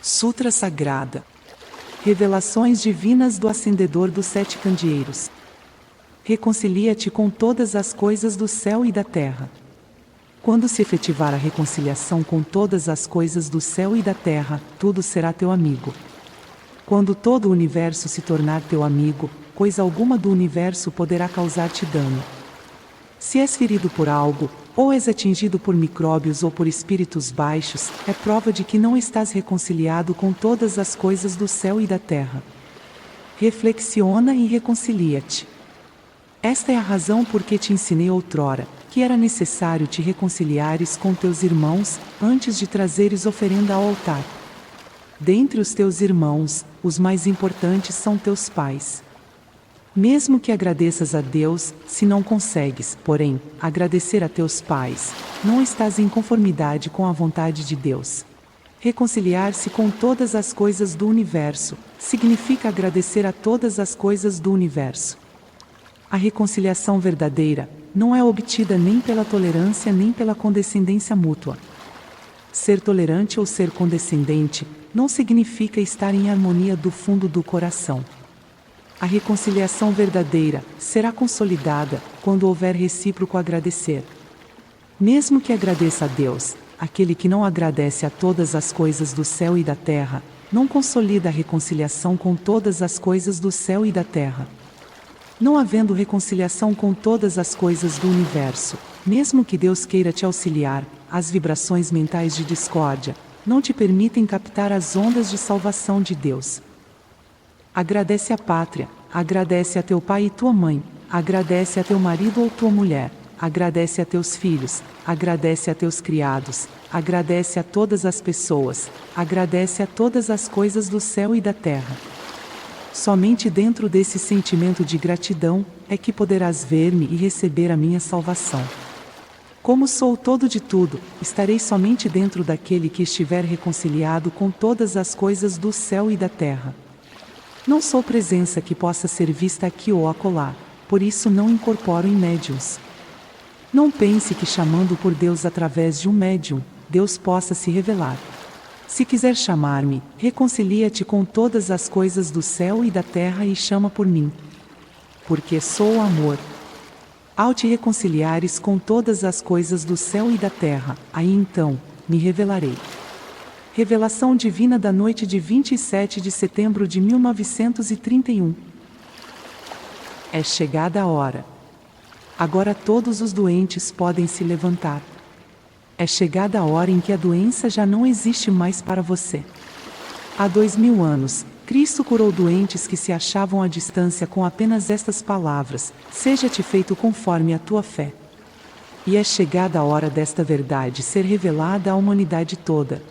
Sutra Sagrada. Revelações divinas do Acendedor dos Sete Candeeiros. Reconcilia-te com todas as coisas do céu e da terra. Quando se efetivar a reconciliação com todas as coisas do céu e da terra, tudo será teu amigo. Quando todo o universo se tornar teu amigo, coisa alguma do universo poderá causar-te dano. Se és ferido por algo, ou és atingido por micróbios ou por espíritos baixos, é prova de que não estás reconciliado com todas as coisas do céu e da terra. Reflexiona e reconcilia-te. Esta é a razão por que te ensinei outrora, que era necessário te reconciliares com teus irmãos, antes de trazeres oferenda ao altar. Dentre os teus irmãos, os mais importantes são teus pais. Mesmo que agradeças a Deus, se não consegues, porém, agradecer a teus pais, não estás em conformidade com a vontade de Deus. Reconciliar-se com todas as coisas do universo, significa agradecer a todas as coisas do universo. A reconciliação verdadeira não é obtida nem pela tolerância nem pela condescendência mútua. Ser tolerante ou ser condescendente não significa estar em harmonia do fundo do coração. A reconciliação verdadeira será consolidada quando houver recíproco agradecer. Mesmo que agradeça a Deus, aquele que não agradece a todas as coisas do céu e da terra, não consolida a reconciliação com todas as coisas do céu e da terra. Não havendo reconciliação com todas as coisas do universo, mesmo que Deus queira te auxiliar, as vibrações mentais de discórdia não te permitem captar as ondas de salvação de Deus. Agradece a pátria, agradece a teu pai e tua mãe, agradece a teu marido ou tua mulher, agradece a teus filhos, agradece a teus criados, agradece a todas as pessoas, agradece a todas as coisas do céu e da terra. Somente dentro desse sentimento de gratidão é que poderás ver-me e receber a minha salvação. Como sou todo de tudo, estarei somente dentro daquele que estiver reconciliado com todas as coisas do céu e da terra. Não sou presença que possa ser vista aqui ou acolá, por isso não incorporo em médiuns. Não pense que chamando por Deus através de um médium, Deus possa se revelar. Se quiser chamar-me, reconcilia-te com todas as coisas do céu e da terra e chama por mim. Porque sou o amor. Ao te reconciliares com todas as coisas do céu e da terra, aí então, me revelarei. Revelação divina da noite de 27 de setembro de 1931. É chegada a hora. Agora todos os doentes podem se levantar. É chegada a hora em que a doença já não existe mais para você. Há 2000 anos, Cristo curou doentes que se achavam à distância com apenas estas palavras: seja-te feito conforme a tua fé. E é chegada a hora desta verdade ser revelada à humanidade toda.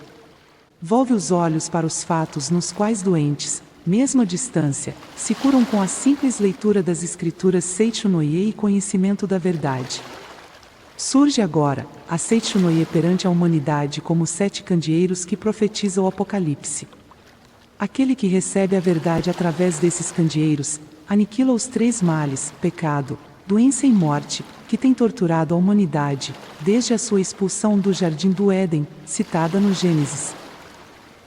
Volve os olhos para os fatos nos quais doentes, mesmo à distância, se curam com a simples leitura das Escrituras Seichunoye e conhecimento da verdade. Surge agora, a Seichunoye perante a humanidade como sete candeeiros que profetizam o Apocalipse. Aquele que recebe a verdade através desses candeeiros, aniquila os três males, pecado, doença e morte, que tem torturado a humanidade, desde a sua expulsão do Jardim do Éden, citada no Gênesis.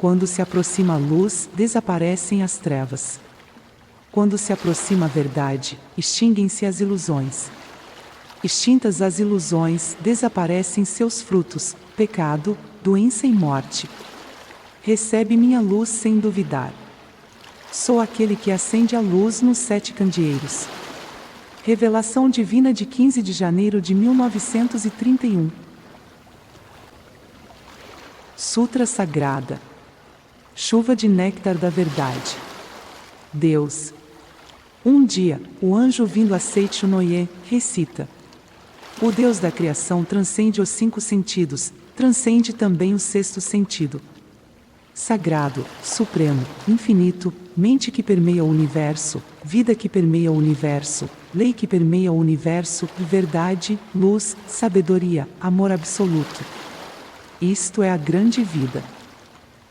Quando se aproxima a luz, desaparecem as trevas. Quando se aproxima a verdade, extinguem-se as ilusões. Extintas as ilusões, desaparecem seus frutos, pecado, doença e morte. Recebe minha luz sem duvidar. Sou aquele que acende a luz nos sete candeeiros. Revelação divina de 15 de janeiro de 1931. Sutra Sagrada. Chuva de néctar da verdade. Deus. Um dia, o anjo vindo a Seichunoye, recita: o Deus da criação transcende os 5 sentidos, transcende também o 6º sentido. Sagrado, supremo, infinito, mente que permeia o universo, vida que permeia o universo, lei que permeia o universo, verdade, luz, sabedoria, amor absoluto. Isto é a grande vida.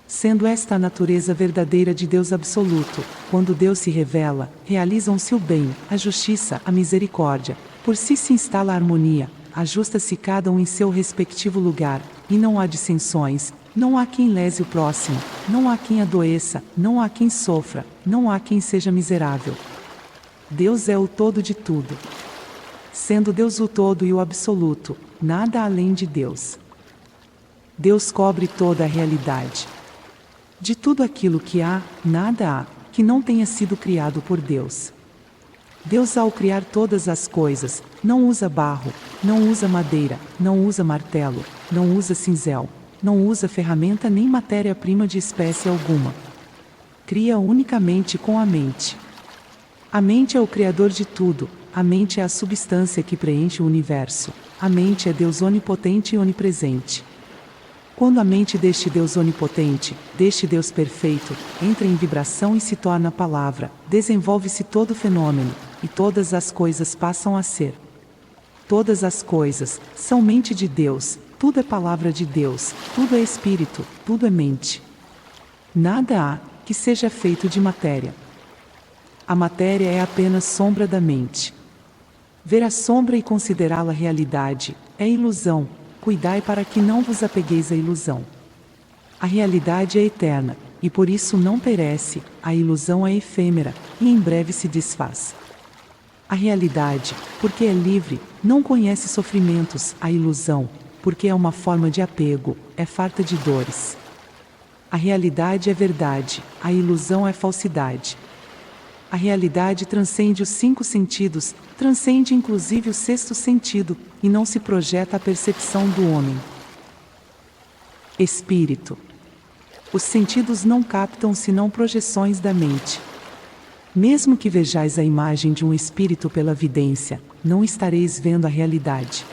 Sendo esta a natureza verdadeira de Deus absoluto, quando Deus se revela, realizam-se o bem, a justiça, a misericórdia, por si se instala a harmonia, ajusta-se cada um em seu respectivo lugar, e não há dissensões, Não há quem lese o próximo, não há quem adoeça, não há quem sofra, não há quem seja miserável. Deus é o todo de tudo. Sendo Deus o todo e o absoluto, nada além de Deus. Deus cobre toda a realidade. De tudo aquilo que há, nada há, que não tenha sido criado por Deus. Deus, ao criar todas as coisas, não usa barro, não usa madeira, não usa martelo, não usa cinzel, não usa ferramenta nem matéria-prima de espécie alguma. Cria unicamente com a mente. A mente é o criador de tudo, a mente é a substância que preenche o universo, a mente é Deus onipotente e onipresente. Quando a mente deste Deus onipotente, deste Deus perfeito, entra em vibração e se torna palavra, desenvolve-se todo fenômeno, e todas as coisas passam a ser. Todas as coisas são mente de Deus, tudo é palavra de Deus, tudo é espírito, tudo é mente. Nada há que seja feito de matéria. A matéria é apenas sombra da mente. Ver a sombra e considerá-la realidade é ilusão. Cuidai para que não vos apegueis à ilusão. A realidade é eterna, e por isso não perece, a ilusão é efêmera, e em breve se desfaz. A realidade, porque é livre, não conhece sofrimentos, a ilusão, porque é uma forma de apego, é farta de dores. A realidade é verdade, a ilusão é falsidade. A realidade transcende os 5 sentidos, transcende inclusive o 6º sentido, e não se projeta à percepção do homem. Espírito. Os sentidos não captam senão projeções da mente. Mesmo que vejais a imagem de um espírito pela vidência, não estareis vendo a realidade.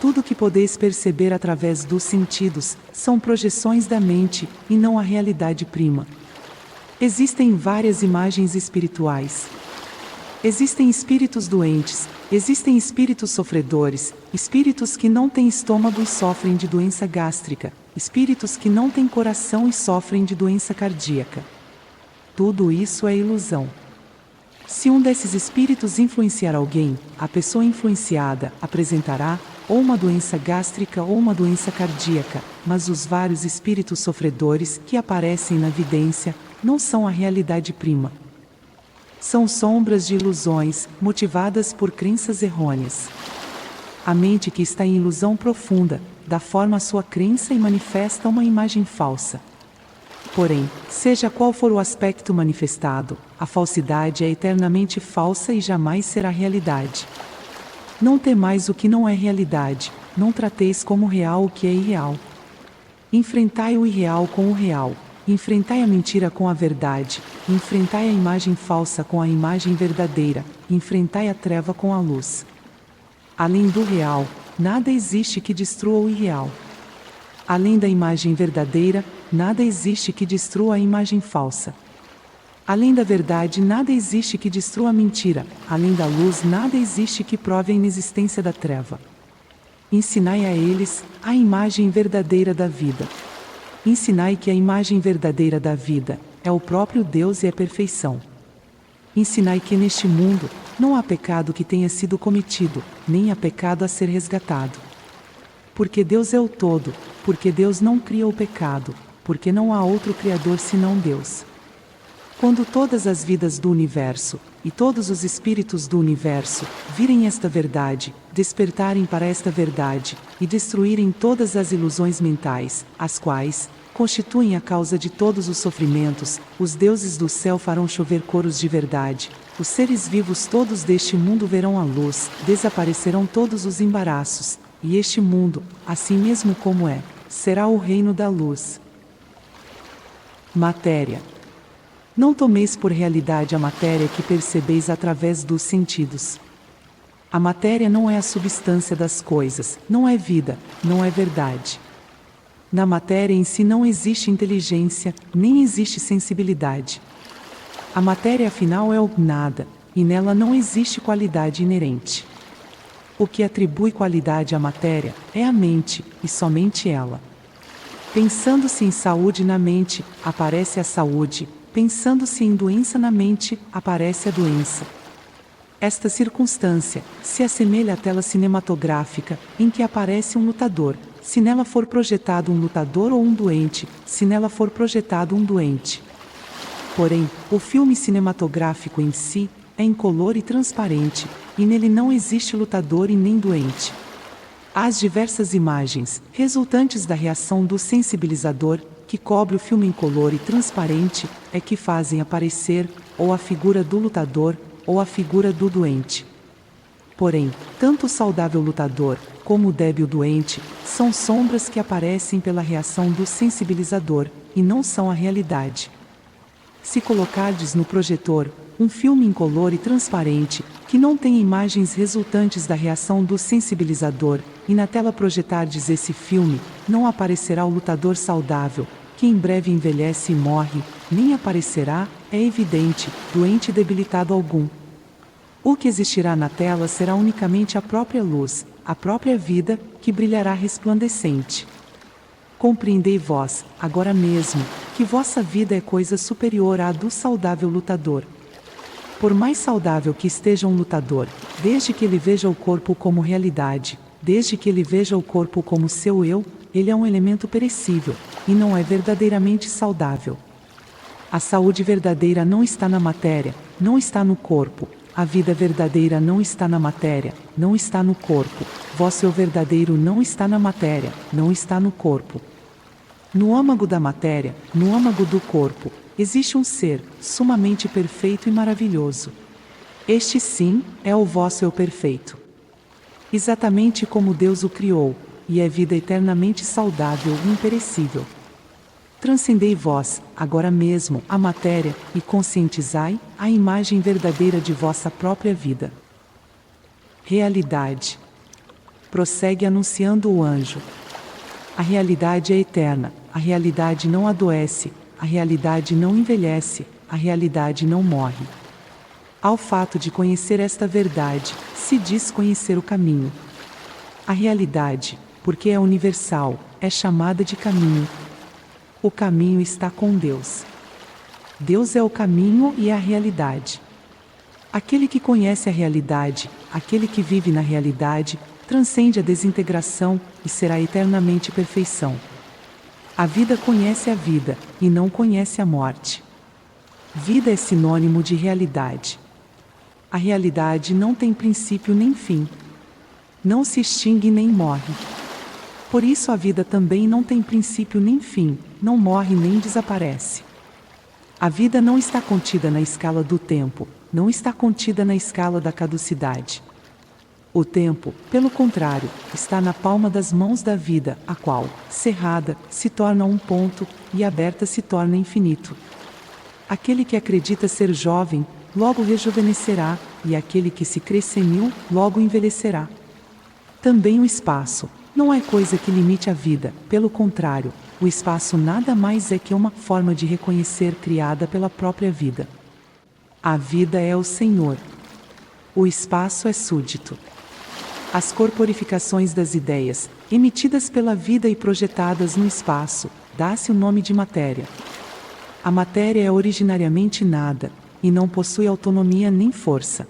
Tudo que podeis perceber através dos sentidos são projeções da mente, e não a realidade prima. Existem várias imagens espirituais. Existem espíritos doentes, existem espíritos sofredores, espíritos que não têm estômago e sofrem de doença gástrica, espíritos que não têm coração e sofrem de doença cardíaca. Tudo isso é ilusão. Se um desses espíritos influenciar alguém, a pessoa influenciada apresentará ou uma doença gástrica ou uma doença cardíaca, mas os vários espíritos sofredores que aparecem na vidência não são a realidade prima. São sombras de ilusões, motivadas por crenças errôneas. A mente que está em ilusão profunda, dá forma à sua crença e manifesta uma imagem falsa. Porém, seja qual for o aspecto manifestado, a falsidade é eternamente falsa e jamais será realidade. Não temais o que não é realidade, não trateis como real o que é irreal. Enfrentai o irreal com o real. Enfrentai a mentira com a verdade, enfrentai a imagem falsa com a imagem verdadeira, enfrentai a treva com a luz. Além do real, nada existe que destrua o irreal. Além da imagem verdadeira, nada existe que destrua a imagem falsa. Além da verdade, nada existe que destrua a mentira, além da luz, nada existe que prove a inexistência da treva. Ensinai a eles a imagem verdadeira da vida. Ensinai que a imagem verdadeira da vida é o próprio Deus e a perfeição. Ensinai que neste mundo não há pecado que tenha sido cometido, nem há pecado a ser resgatado. Porque Deus é o todo, porque Deus não cria o pecado, porque não há outro Criador senão Deus. Quando todas as vidas do universo, e todos os espíritos do universo, virem esta verdade, despertarem para esta verdade, e destruírem todas as ilusões mentais, as quais constituem a causa de todos os sofrimentos, os deuses do céu farão chover coros de verdade, os seres vivos todos deste mundo verão a luz, desaparecerão todos os embaraços, e este mundo, assim mesmo como é, será o reino da luz. Matéria. Não tomeis por realidade a matéria que percebeis através dos sentidos. A matéria não é a substância das coisas, não é vida, não é verdade. Na matéria em si não existe inteligência, nem existe sensibilidade. A matéria afinal é o nada, e nela não existe qualidade inerente. O que atribui qualidade à matéria é a mente, e somente ela. Pensando-se em saúde na mente, aparece a saúde. Pensando-se em doença na mente, aparece a doença. Esta circunstância se assemelha à tela cinematográfica, em que aparece um lutador, se nela for projetado um lutador ou um doente, se nela for projetado um doente. Porém, o filme cinematográfico em si é incolor e transparente, e nele não existe lutador e nem doente. As diversas imagens, resultantes da reação do sensibilizador, que cobre o filme incolor e transparente, é que fazem aparecer, ou a figura do lutador, ou a figura do doente. Porém, tanto o saudável lutador, como o débil doente, são sombras que aparecem pela reação do sensibilizador, e não são a realidade. Se colocardes no projetor um filme incolor e transparente, que não tem imagens resultantes da reação do sensibilizador, e na tela projetardes esse filme, não aparecerá o lutador saudável, que em breve envelhece e morre, nem aparecerá, é evidente, doente debilitado algum. O que existirá na tela será unicamente a própria luz, a própria vida, que brilhará resplandecente. Compreendei vós, agora mesmo, que vossa vida é coisa superior à do saudável lutador. Por mais saudável que esteja um lutador, desde que ele veja o corpo como realidade, desde que ele veja o corpo como seu eu, ele é um elemento perecível, e não é verdadeiramente saudável. A saúde verdadeira não está na matéria, não está no corpo. A vida verdadeira não está na matéria, não está no corpo. Vosso eu verdadeiro não está na matéria, não está no corpo. No âmago da matéria, no âmago do corpo, existe um ser, sumamente perfeito e maravilhoso. Este sim, é o vosso eu perfeito. Exatamente como Deus o criou, e é vida eternamente saudável e imperecível. Transcendei vós, agora mesmo, a matéria, e conscientizai a imagem verdadeira de vossa própria vida. Realidade. Prossegue anunciando o anjo. A realidade é eterna, a realidade não adoece, a realidade não envelhece, a realidade não morre. Ao fato de conhecer esta verdade, se diz conhecer o caminho. A realidade, porque é universal, é chamada de caminho. O caminho está com Deus. Deus é o caminho e a realidade. Aquele que conhece a realidade, aquele que vive na realidade, transcende a desintegração e será eternamente perfeição. A vida conhece a vida, e não conhece a morte. Vida é sinônimo de realidade. A realidade não tem princípio nem fim. Não se extingue nem morre. Por isso a vida também não tem princípio nem fim, não morre nem desaparece. A vida não está contida na escala do tempo, não está contida na escala da caducidade. O tempo, pelo contrário, está na palma das mãos da vida, a qual, cerrada, se torna um ponto, e aberta se torna infinito. Aquele que acredita ser jovem, logo rejuvenescerá, e aquele que se crê senil, logo envelhecerá. Também o espaço não é coisa que limite a vida, pelo contrário, o espaço nada mais é que uma forma de reconhecer criada pela própria vida. A vida é o Senhor. O espaço é súdito. As corporificações das ideias, emitidas pela vida e projetadas no espaço, dá-se o nome de matéria. A matéria é originariamente nada, e não possui autonomia nem força.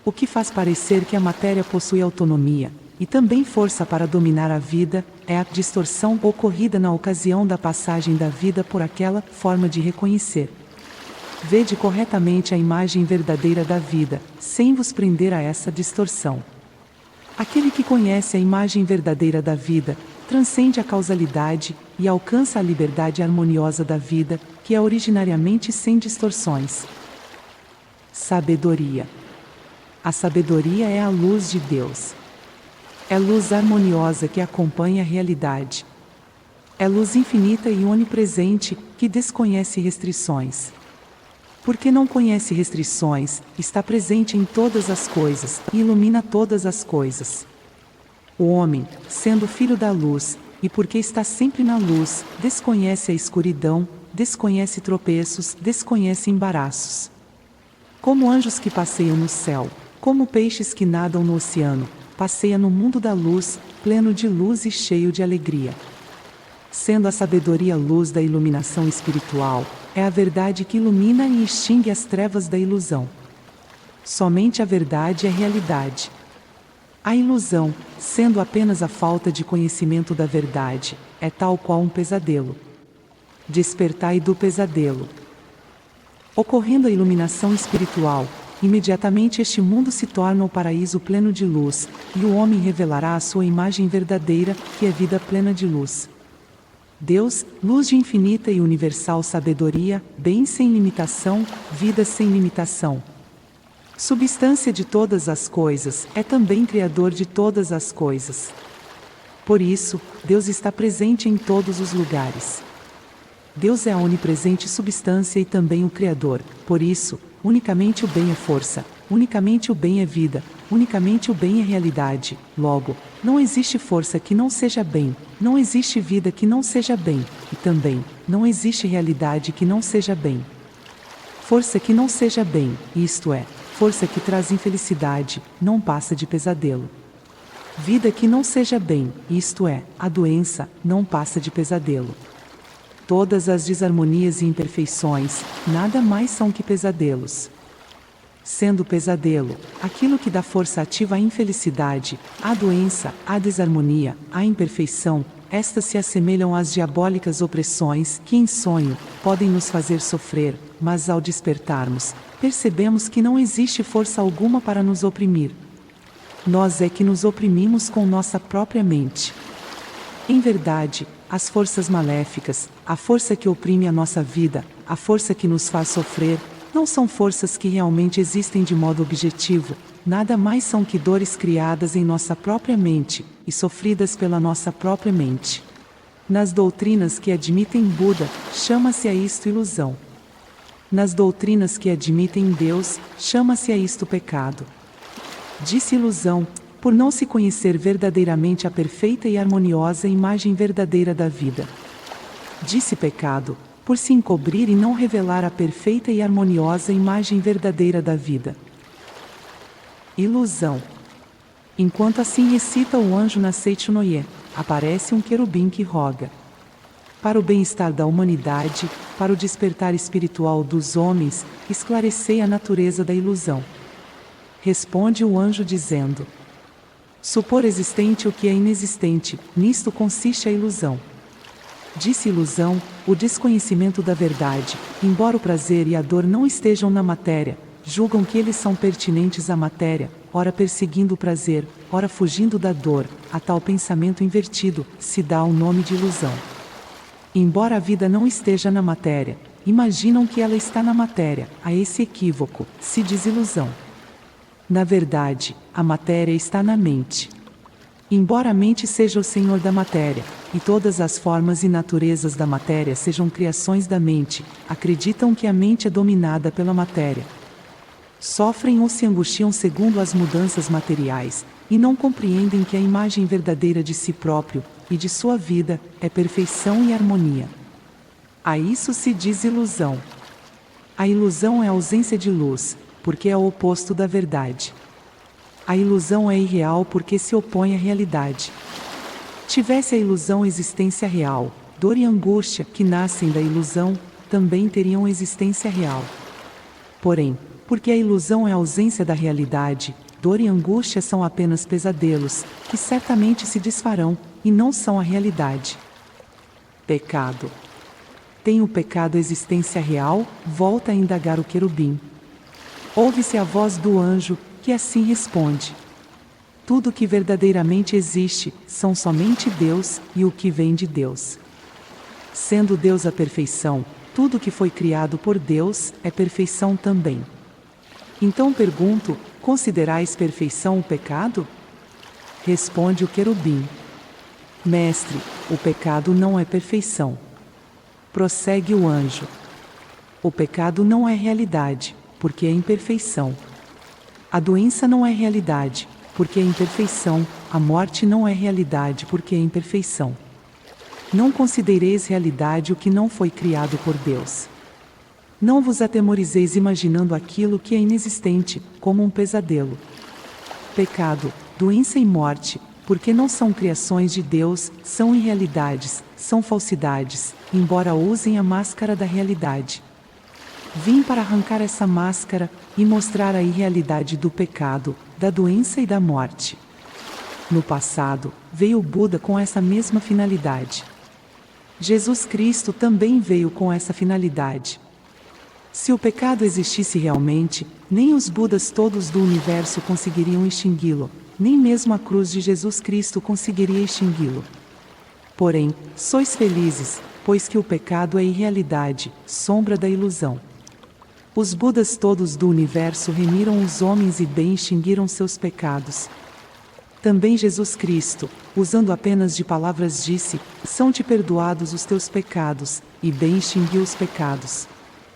O que faz parecer que a matéria possui autonomia, e também força para dominar a vida, é a distorção ocorrida na ocasião da passagem da vida por aquela forma de reconhecer. Vede corretamente a imagem verdadeira da vida, sem vos prender a essa distorção. Aquele que conhece a imagem verdadeira da vida, transcende a causalidade e alcança a liberdade harmoniosa da vida, que é originariamente sem distorções. Sabedoria. A sabedoria é a luz de Deus. É luz harmoniosa que acompanha a realidade. É luz infinita e onipresente, que desconhece restrições. Porque não conhece restrições, está presente em todas as coisas, e ilumina todas as coisas. O homem, sendo filho da luz, e porque está sempre na luz, desconhece a escuridão, desconhece tropeços, desconhece embaraços. Como anjos que passeiam no céu, como peixes que nadam no oceano, passeia no mundo da luz, pleno de luz e cheio de alegria. Sendo a sabedoria a luz da iluminação espiritual, é a verdade que ilumina e extingue as trevas da ilusão. Somente a verdade é realidade. A ilusão, sendo apenas a falta de conhecimento da verdade, é tal qual um pesadelo. Despertai do pesadelo. Ocorrendo a iluminação espiritual, imediatamente este mundo se torna o paraíso pleno de luz, e o homem revelará a sua imagem verdadeira, que é vida plena de luz. Deus, luz de infinita e universal sabedoria, bem sem limitação, vida sem limitação. Substância de todas as coisas, é também Criador de todas as coisas. Por isso, Deus está presente em todos os lugares. Deus é a onipresente substância e também o Criador, por isso, unicamente o bem é força, unicamente o bem é vida, unicamente o bem é realidade. Logo, não existe força que não seja bem, não existe vida que não seja bem, e também, não existe realidade que não seja bem. Força que não seja bem, isto é, força que traz infelicidade, não passa de pesadelo. Vida que não seja bem, isto é, a doença, não passa de pesadelo. Todas as desarmonias e imperfeições, nada mais são que pesadelos. Sendo pesadelo, aquilo que dá força ativa à infelicidade, à doença, à desarmonia, à imperfeição, estas se assemelham às diabólicas opressões que, em sonho, podem nos fazer sofrer, mas ao despertarmos, percebemos que não existe força alguma para nos oprimir. Nós é que nos oprimimos com nossa própria mente. Em verdade, as forças maléficas, a força que oprime a nossa vida, a força que nos faz sofrer, não são forças que realmente existem de modo objetivo, nada mais são que dores criadas em nossa própria mente, e sofridas pela nossa própria mente. Nas doutrinas que admitem Buda, chama-se a isto ilusão. Nas doutrinas que admitem Deus, chama-se a isto pecado. Disse ilusão, por não se conhecer verdadeiramente a perfeita e harmoniosa imagem verdadeira da vida. Disse pecado, por se encobrir e não revelar a perfeita e harmoniosa imagem verdadeira da vida. Ilusão. Enquanto assim recita o anjo na Seichunoye, aparece um querubim que roga. Para o bem-estar da humanidade, para o despertar espiritual dos homens, esclarecei a natureza da ilusão. Responde o anjo dizendo: supor existente o que é inexistente, nisto consiste a ilusão. Disse ilusão, o desconhecimento da verdade, embora o prazer e a dor não estejam na matéria, julgam que eles são pertinentes à matéria, ora perseguindo o prazer, ora fugindo da dor, a tal pensamento invertido, se dá o nome de ilusão. Embora a vida não esteja na matéria, imaginam que ela está na matéria, a esse equívoco, se diz ilusão. Na verdade, a matéria está na mente. Embora a mente seja o senhor da matéria, e todas as formas e naturezas da matéria sejam criações da mente, acreditam que a mente é dominada pela matéria. Sofrem ou se angustiam segundo as mudanças materiais, e não compreendem que a imagem verdadeira de si próprio, e de sua vida, é perfeição e harmonia. A isso se diz ilusão. A ilusão é a ausência de luz, porque é o oposto da verdade. A ilusão é irreal porque se opõe à realidade. Tivesse a ilusão existência real, dor e angústia, que nascem da ilusão, também teriam existência real. Porém, porque a ilusão é a ausência da realidade, dor e angústia são apenas pesadelos, que certamente se desfarão, e não são a realidade. Pecado. Tem o pecado existência real? Volta a indagar o querubim. Ouve-se a voz do anjo, que assim responde: tudo que verdadeiramente existe, são somente Deus, e o que vem de Deus. Sendo Deus a perfeição, tudo que foi criado por Deus, é perfeição também. Então pergunto, considerais perfeição o pecado? Responde o querubim: mestre, o pecado não é perfeição. Prossegue o anjo: o pecado não é realidade, porque é imperfeição. A doença não é realidade, porque é imperfeição, a morte não é realidade porque é imperfeição. Não considereis realidade o que não foi criado por Deus. Não vos atemorizeis imaginando aquilo que é inexistente, como um pesadelo. Pecado, doença e morte, porque não são criações de Deus, são irrealidades, são falsidades, embora usem a máscara da realidade. Vim para arrancar essa máscara e mostrar a irrealidade do pecado, da doença e da morte. No passado, veio o Buda com essa mesma finalidade. Jesus Cristo também veio com essa finalidade. Se o pecado existisse realmente, nem os Budas todos do universo conseguiriam extingui-lo, nem mesmo a cruz de Jesus Cristo conseguiria extingui-lo. Porém, sois felizes, pois que o pecado é irrealidade, sombra da ilusão. Os Budas todos do universo remiram os homens e bem extinguiram seus pecados. Também Jesus Cristo, usando apenas de palavras disse, são-te perdoados os teus pecados, e bem extinguiu os pecados.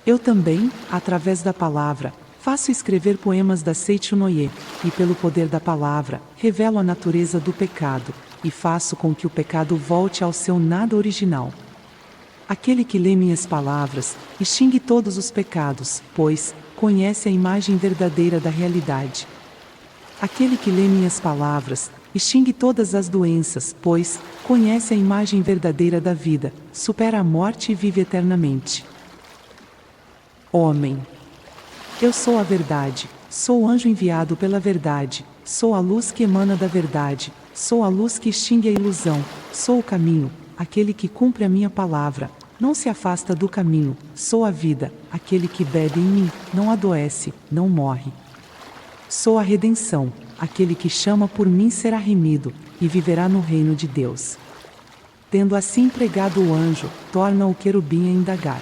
Eu também, através da palavra, faço escrever poemas da Seichunoye, e pelo poder da palavra, revelo a natureza do pecado, e faço com que o pecado volte ao seu nada original. Aquele que lê minhas palavras, extingue todos os pecados, pois, conhece a imagem verdadeira da realidade. Aquele que lê minhas palavras, extingue todas as doenças, pois, conhece a imagem verdadeira da vida, supera a morte e vive eternamente. Homem. Eu sou a verdade, sou o anjo enviado pela verdade, sou a luz que emana da verdade, sou a luz que extingue a ilusão, sou o caminho, aquele que cumpre a minha palavra, não se afasta do caminho, sou a vida, aquele que bebe em mim, não adoece, não morre. Sou a redenção, aquele que chama por mim será remido, e viverá no reino de Deus. Tendo assim pregado o anjo, torna o querubim a indagar.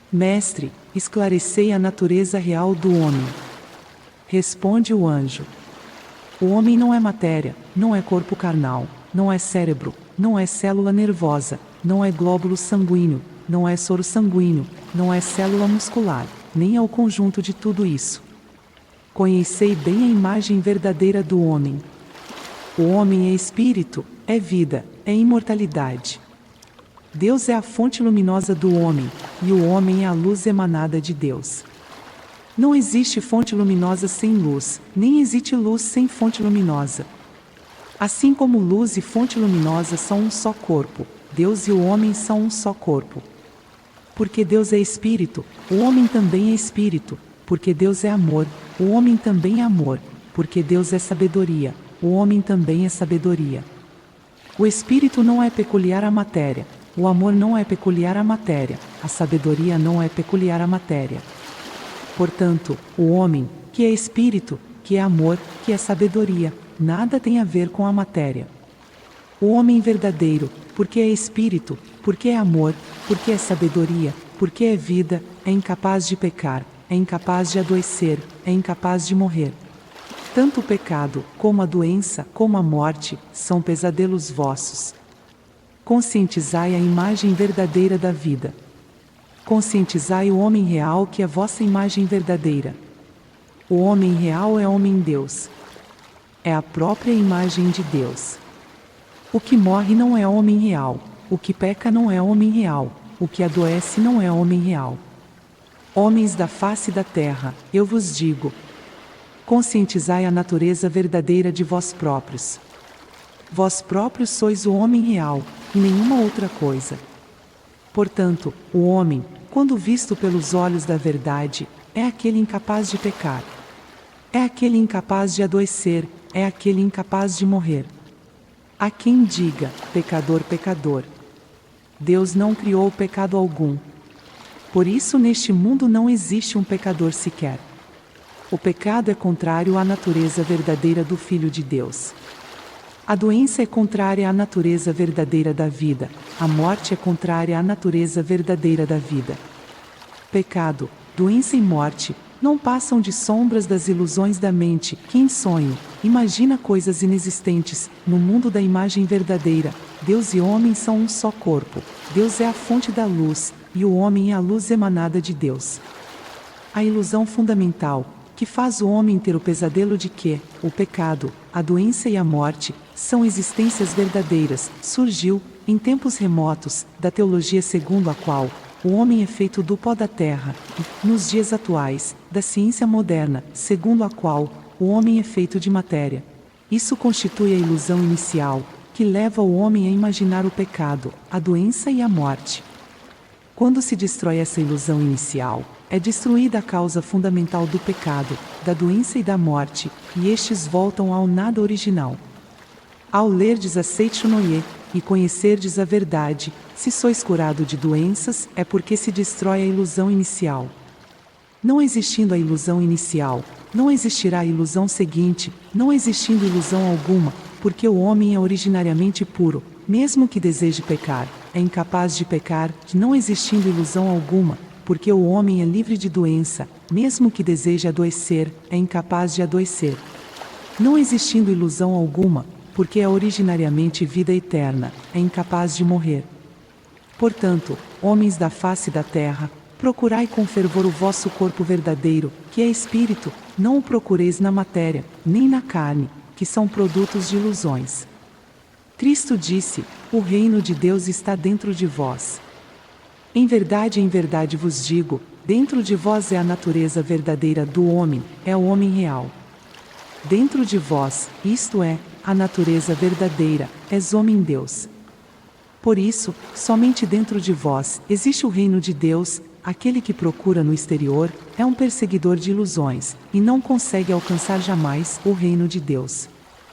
Mestre, esclarecei a natureza real do homem. Responde o anjo. O homem não é matéria, não é corpo carnal, não é cérebro, não é célula nervosa, não é glóbulo sanguíneo, não é soro sanguíneo, não é célula muscular, nem é o conjunto de tudo isso. Conhecei bem a imagem verdadeira do homem. O homem é espírito, é vida, é imortalidade. Deus é a fonte luminosa do homem, e o homem é a luz emanada de Deus. Não existe fonte luminosa sem luz, nem existe luz sem fonte luminosa. Assim como luz e fonte luminosa são um só corpo, Deus e o homem são um só corpo. Porque Deus é espírito, o homem também é espírito. Porque Deus é amor, o homem também é amor. Porque Deus é sabedoria, o homem também é sabedoria. O espírito não é peculiar à matéria, o amor não é peculiar à matéria, a sabedoria não é peculiar à matéria. Portanto, o homem, que é espírito, que é amor, que é sabedoria, nada tem a ver com a matéria. O homem verdadeiro, porque é espírito, porque é amor, porque é sabedoria, porque é vida, é incapaz de pecar, é incapaz de adoecer, é incapaz de morrer. Tanto o pecado, como a doença, como a morte, são pesadelos vossos. Conscientizai a imagem verdadeira da vida. Conscientizai o homem real que é vossa imagem verdadeira. O homem real é homem-deus. É a própria imagem de Deus. O que morre não é homem real, o que peca não é homem real, o que adoece não é homem real. Homens da face da terra, eu vos digo, conscientizai a natureza verdadeira de vós próprios. Vós próprios sois o homem real, e nenhuma outra coisa. Portanto, o homem, quando visto pelos olhos da verdade, é aquele incapaz de pecar. É aquele incapaz de adoecer, é aquele incapaz de morrer. Há quem diga, pecador, pecador. Deus não criou pecado algum. Por isso neste mundo não existe um pecador sequer. O pecado é contrário à natureza verdadeira do Filho de Deus. A doença é contrária à natureza verdadeira da vida, a morte é contrária à natureza verdadeira da vida. Pecado, doença e morte não passam de sombras das ilusões da mente, que em sonho, imagina coisas inexistentes, no mundo da imagem verdadeira. Deus e homem são um só corpo, Deus é a fonte da luz, e o homem é a luz emanada de Deus. A ilusão fundamental, que faz o homem ter o pesadelo de que, o pecado, a doença e a morte, são existências verdadeiras, surgiu, em tempos remotos, da teologia segundo a qual, o homem é feito do pó da terra, e, nos dias atuais, da ciência moderna, segundo a qual, o homem é feito de matéria. Isso constitui a ilusão inicial, que leva o homem a imaginar o pecado, a doença e a morte. Quando se destrói essa ilusão inicial, é destruída a causa fundamental do pecado, da doença e da morte, e estes voltam ao nada original. Ao lerdes a Seichunoye, e conhecerdes a verdade, se sois curado de doenças, é porque se destrói a ilusão inicial. Não existindo a ilusão inicial, não existirá a ilusão seguinte, não existindo ilusão alguma, porque o homem é originariamente puro, mesmo que deseje pecar, é incapaz de pecar, não existindo ilusão alguma, porque o homem é livre de doença, mesmo que deseje adoecer, é incapaz de adoecer. Não existindo ilusão alguma, porque é originariamente vida eterna, é incapaz de morrer. Portanto, homens da face da terra, procurai com fervor o vosso corpo verdadeiro, que é espírito, não o procureis na matéria, nem na carne, que são produtos de ilusões. Cristo disse: o reino de Deus está dentro de vós. Em verdade vos digo, dentro de vós é a natureza verdadeira do homem, é o homem real. Dentro de vós, isto é, a natureza verdadeira, és homem-deus. Por isso, somente dentro de vós existe o reino de Deus. Aquele que procura no exterior é um perseguidor de ilusões, e não consegue alcançar jamais o reino de Deus.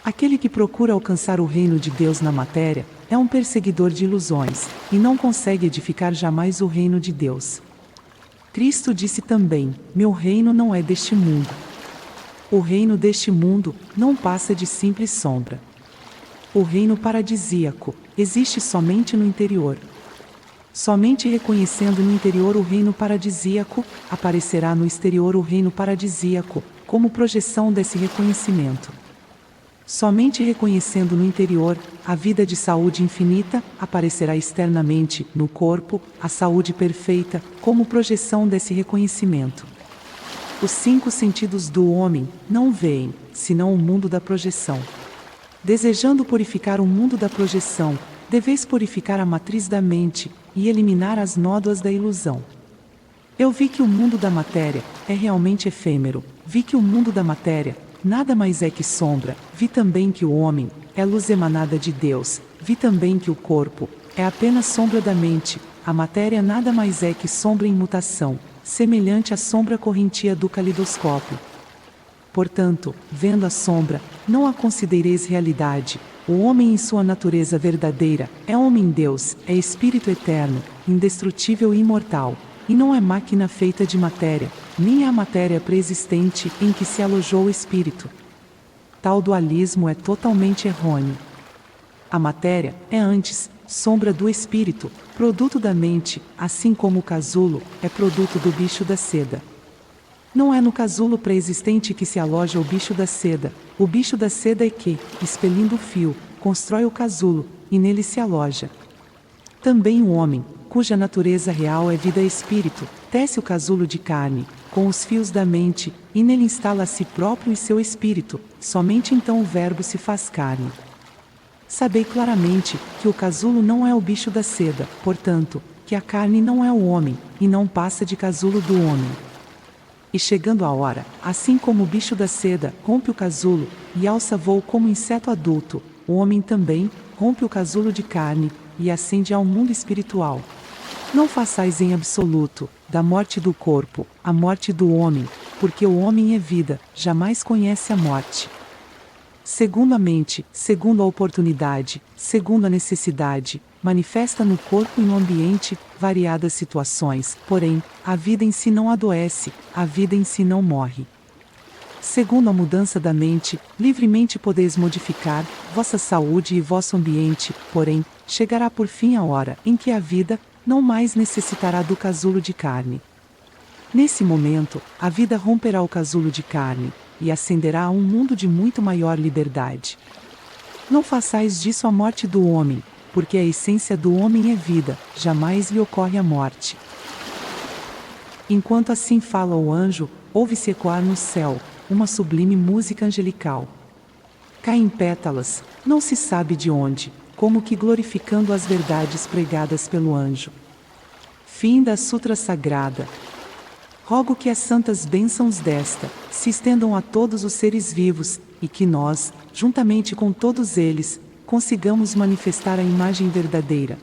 Aquele que procura alcançar o reino de Deus na matéria é um perseguidor de ilusões, e não consegue edificar jamais o reino de Deus. Cristo disse também: meu reino não é deste mundo. O reino deste mundo não passa de simples sombra. O reino paradisíaco existe somente no interior. Somente reconhecendo no interior o reino paradisíaco, aparecerá no exterior o reino paradisíaco, como projeção desse reconhecimento. Somente reconhecendo no interior a vida de saúde infinita, aparecerá externamente, no corpo, a saúde perfeita, como projeção desse reconhecimento. Os 5 sentidos do homem não veem, senão o mundo da projeção. Desejando purificar o mundo da projeção, deveis purificar a matriz da mente e eliminar as nódoas da ilusão. Eu vi que o mundo da matéria é realmente efêmero, vi que o mundo da matéria nada mais é que sombra, vi também que o homem é luz emanada de Deus, vi também que o corpo é apenas sombra da mente, a matéria nada mais é que sombra em mutação, semelhante à sombra correntia do calidoscópio. Portanto, vendo a sombra, não a considereis realidade. O homem em sua natureza verdadeira é homem-deus, é espírito eterno, indestrutível e imortal, e não é máquina feita de matéria, nem é a matéria preexistente em que se alojou o espírito. Tal dualismo é totalmente errôneo. A matéria é antes sombra do espírito, produto da mente, assim como o casulo é produto do bicho da seda. Não é no casulo pré-existente que se aloja o bicho da seda. O bicho da seda é que, expelindo o fio, constrói o casulo, e nele se aloja. Também o homem, cuja natureza real é vida espírito, tece o casulo de carne, com os fios da mente, e nele instala a si próprio e seu espírito, somente então o verbo se faz carne. Sabei claramente que o casulo não é o bicho da seda, portanto, que a carne não é o homem, e não passa de casulo do homem. E chegando a hora, assim como o bicho da seda rompe o casulo, e alça voo como inseto adulto, o homem também rompe o casulo de carne, e ascende ao mundo espiritual. Não façais em absoluto, da morte do corpo, a morte do homem, porque o homem é vida, jamais conhece a morte. Segundo a mente, segundo a oportunidade, segundo a necessidade, manifesta no corpo e no ambiente variadas situações, porém, a vida em si não adoece, a vida em si não morre. Segundo a mudança da mente, livremente podeis modificar vossa saúde e vosso ambiente, porém, chegará por fim a hora em que a vida não mais necessitará do casulo de carne. Nesse momento, a vida romperá o casulo de carne, e ascenderá a um mundo de muito maior liberdade. Não façais disso a morte do homem, porque a essência do homem é vida, jamais lhe ocorre a morte. Enquanto assim fala o anjo, ouve-se ecoar no céu uma sublime música angelical. Caem pétalas, não se sabe de onde, como que glorificando as verdades pregadas pelo anjo. Fim da Sutra Sagrada. Rogo que as santas bênçãos desta se estendam a todos os seres vivos, e que nós, juntamente com todos eles, consigamos manifestar a imagem verdadeira,